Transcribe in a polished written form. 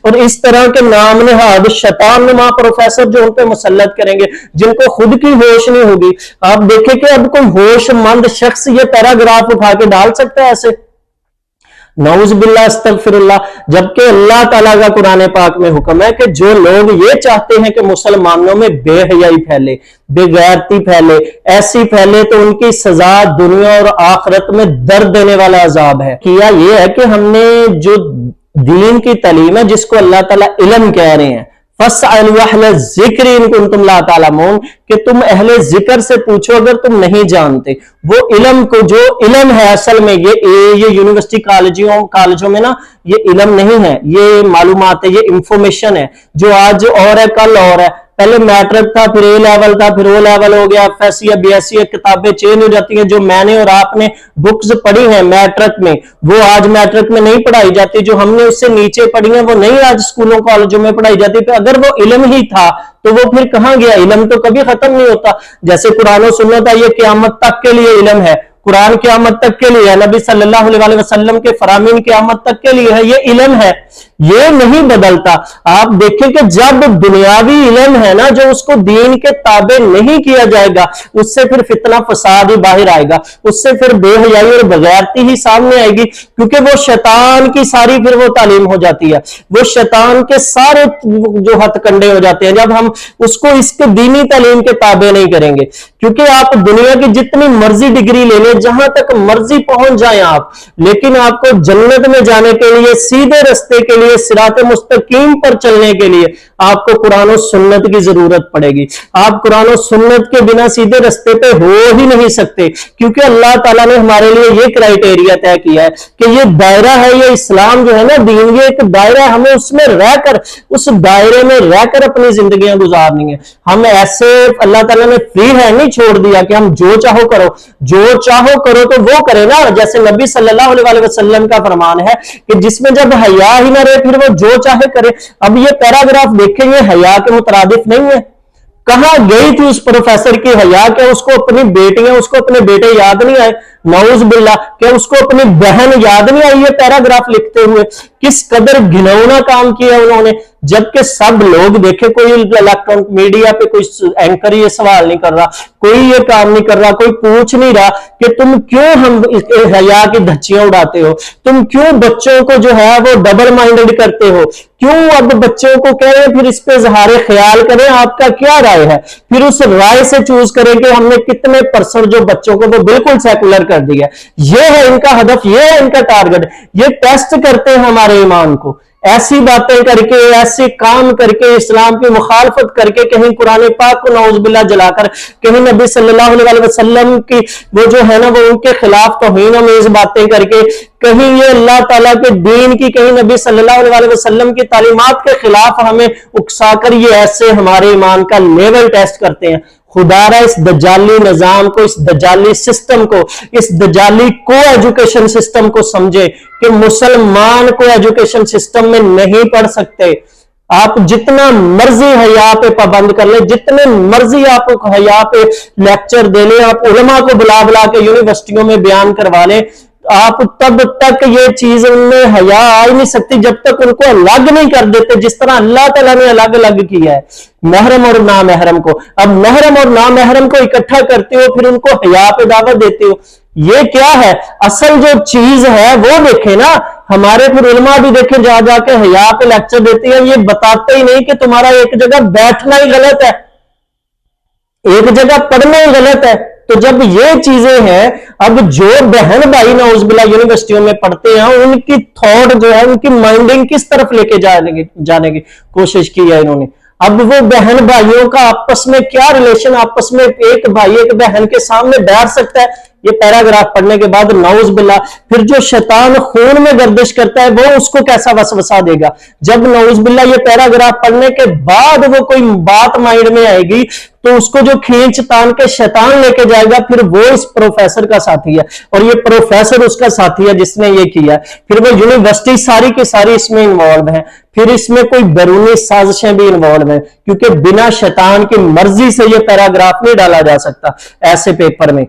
اور اس طرح کے نام نہاد شیطان نما پروفیسر جو ان پہ مسلط کریں گے جن کو خود کی ہوش نہیں ہوگی. آپ دیکھیں کہ اب کوئی ہوش مند شخص یہ پیراگراف اٹھا کے ڈال سکتا ہے ایسے؟ نعوذ باللہ استغفر اللہ. جبکہ اللہ تعالیٰ کا قرآن پاک میں حکم ہے کہ جو لوگ یہ چاہتے ہیں کہ مسلمانوں میں بے حیائی پھیلے، بے غیرتی پھیلے، ایسی پھیلے، تو ان کی سزا دنیا اور آخرت میں درد دینے والا عذاب ہے. کیا یہ ہے کہ ہم نے جو دین کی تعلیم ہے جس کو اللہ تعالیٰ علم کہہ رہے ہیں، فَاسْأَلُوا أَهْلَ الذِّكْرِ إِن كُنتُمْ لَا تَعْلَمُونَ، کہ تم اہل ذکر سے پوچھو اگر تم نہیں جانتے. وہ علم کو جو علم ہے اصل میں یہ یونیورسٹی کالجوں میں نا یہ علم نہیں ہے، یہ معلومات ہے، یہ انفارمیشن ہے جو آج اور ہے کل اور ہے. پہلے میٹرک تھا، پھر اے لیول تھا، پھر او لیول ہو گیا، ایف ایس سی یا بی ایس سی، کتابیں چینج ہو جاتی ہیں. جو میں نے اور آپ نے بکس پڑھی ہیں میٹرک میں وہ آج میٹرک میں نہیں پڑھائی جاتی، جو ہم نے اس سے نیچے پڑھی ہیں وہ نہیں آج اسکولوں کالجوں میں پڑھائی جاتی. پھر اگر وہ علم ہی تھا تو وہ پھر کہاں گیا؟ علم تو کبھی ختم نہیں ہوتا. جیسے قرآن و سنت ہے، یہ قیامت تک کے لیے علم ہے. قرآن قیامت تک کے لیے ہے، نبی صلی اللہ علیہ وسلم کے فرامین قیامت تک کے لیے ہے، یہ علم ہے، یہ نہیں بدلتا. آپ دیکھیں کہ جب دنیاوی علم ہے نا جو اس کو دین کے تابع نہیں کیا جائے گا، اس سے پھر فتنہ فساد ہی باہر آئے گا، اس سے پھر بے حیائی اور بغیرتی ہی سامنے آئے گی، کیونکہ وہ شیطان کی ساری پھر وہ تعلیم ہو جاتی ہے، وہ شیطان کے سارے جو ہتھ کنڈے ہو جاتے ہیں جب ہم اس کو اس کے دینی تعلیم کے تابع نہیں کریں گے. کیونکہ آپ دنیا کی جتنی مرضی ڈگری لے لیں، جہاں تک مرضی پہنچ جائیں آپ، لیکن آپ کو جنت میں جانے کے لیے، سیدھے رستے کے لیے، صراط مستقیم پر چلنے کے لیے آپ کو قرآن و سنت کی ضرورت پڑے گی. آپ قرآن و سنت کے بنا سیدھے رستے پہ ہو ہی نہیں سکتے، کیونکہ اللہ تعالیٰ نے ہمارے لیے یہ کرائیٹیریا طے کیا ہے کہ یہ دائرہ ہے، یہ اسلام جو ہے نا دین، یہ ایک دائرہ ہے، ہمیں اس میں رہ کر، اس دائرے میں رہ کر اپنی زندگیاں گزارنی ہے. ہم ایسے اللہ تعالیٰ نے فری ہینڈ نہیں چھوڑ دیا کہ ہم جو چاہو کرو، جو چاہو کرو تو وہ کرے نا. جیسے نبی صلی اللہ علیہ وسلم کا فرمان ہے کہ جس میں جب حیا ہی نہ رہے پھر وہ جو چاہے کرے. اب یہ پیراگراف دیکھیں گے حیا کے مترادف نہیں ہے. کہاں گئی تھی اس پروفیسر کی حیا؟ کہ اس کو اپنی بیٹیاں، اس کو اپنے بیٹے یاد نہیں آئے؟ نعوذ باللہ. کہ اس کو اپنی بہن یاد نہیں آئی یہ پیراگراف لکھتے ہوئے؟ کس قدر گھنونا کام کیا انہوں نے. جبکہ سب لوگ دیکھیں، کوئی الیکٹرانک میڈیا پہ کوئی اینکر یہ سوال نہیں کر رہا، کوئی یہ کام نہیں کر رہا، کوئی پوچھ نہیں رہا کہ تم کیوں ہم حیا کی دھچیاں اڑاتے ہو، تم کیوں بچوں کو جو ہے وہ ڈبل مائنڈڈ کرتے ہو، کیوں اب بچوں کو کہہ رہے ہیں پھر اس پہ اظہار خیال کریں، آپ کا کیا رائے ہے؟ پھر اس رائے سے چوز کریں کہ ہم نے کتنے پرسنٹ جو بچوں کو وہ بالکل سیکولر کر دیا. یہ ہے ان کا ہدف، یہ ہے ان کا ٹارگٹ. یہ ٹیسٹ کرتے ہیں ہمارے ایمان کو، ایسی باتیں کر کے، ایسے کام کر کے، اسلام کی مخالفت کر کے، کہیں قرآن پاک کو نعوذ باللہ جلا کر، کہیں نبی صلی اللہ علیہ وسلم کی وہ جو ہے نا وہ ان کے خلاف توہین آمیز باتیں کر کے، کہیں یہ اللہ تعالیٰ کے دین کی، کہیں نبی صلی اللہ علیہ وسلم کی تعلیمات کے خلاف ہمیں اکسا کر یہ ایسے ہمارے ایمان کا لیول ٹیسٹ کرتے ہیں. خدا را اس دجالی نظام کو، اس دجالی سسٹم کو، اس دجالی کو ایجوکیشن سسٹم کو سمجھے کہ مسلمان کو ایجوکیشن سسٹم میں نہیں پڑھ سکتے. آپ جتنا مرضی حیا پہ پابند کر لیں، جتنے مرضی آپ حیا پہ لیکچر دے لیں، آپ علماء کو بلا بلا کے یونیورسٹیوں میں بیان کروا لیں، آپ تب تک یہ چیز ان میں حیا آ ہی نہیں سکتی جب تک ان کو الگ نہیں کر دیتے، جس طرح اللہ تعالیٰ نے الگ الگ کیا ہے محرم اور نامحرم کو. اب محرم اور نامحرم کو اکٹھا کرتے ہو، پھر ان کو حیا پہ دعوت دیتے ہو. یہ کیا ہے؟ اصل جو چیز ہے وہ دیکھیں نا. ہمارے پھر علماء بھی دیکھیں جا جا کے حیا پہ لیکچر دیتے ہیں، یہ بتاتے ہی نہیں کہ تمہارا ایک جگہ بیٹھنا ہی غلط ہے، ایک جگہ پڑھنا ہی غلط ہے. تو جب یہ چیزیں ہیں، اب جو بہن بھائی نعوذ باللہ یونیورسٹیوں میں پڑھتے ہیں ان کی تھاٹ جو ہے، ان کی مائنڈنگ کس طرف لے کے جانے کی کوشش کی ہے انہوں نے. اب وہ بہن بھائیوں کا آپس میں کیا ریلیشن، آپس میں ایک بھائی ایک بہن کے سامنے بیٹھ سکتا ہے یہ پیراگراف پڑھنے کے بعد؟ نعوذ باللہ. پھر جو شیطان خون میں گردش کرتا ہے وہ اس کو کیسا وسوسہ دے گا جب نعوذ باللہ یہ پیراگراف پڑھنے کے بعد وہ کوئی بات مائنڈ میں آئے گی تو اس کو جو کھینچ تان کے شیطان لے کے جائے گا پھر وہ اس پروفیسر کا ساتھی ہے، اور یہ پروفیسر اس کا ساتھی ہے جس نے یہ کیا ہے. پھر وہ یونیورسٹی ساری کی ساری اس میں انوالو ہے، پھر اس میں کوئی بیرونی سازشیں بھی انوالو ہیں، کیونکہ بنا شیطان کی مرضی سے یہ پیراگراف نہیں ڈالا جا سکتا ایسے پیپر میں.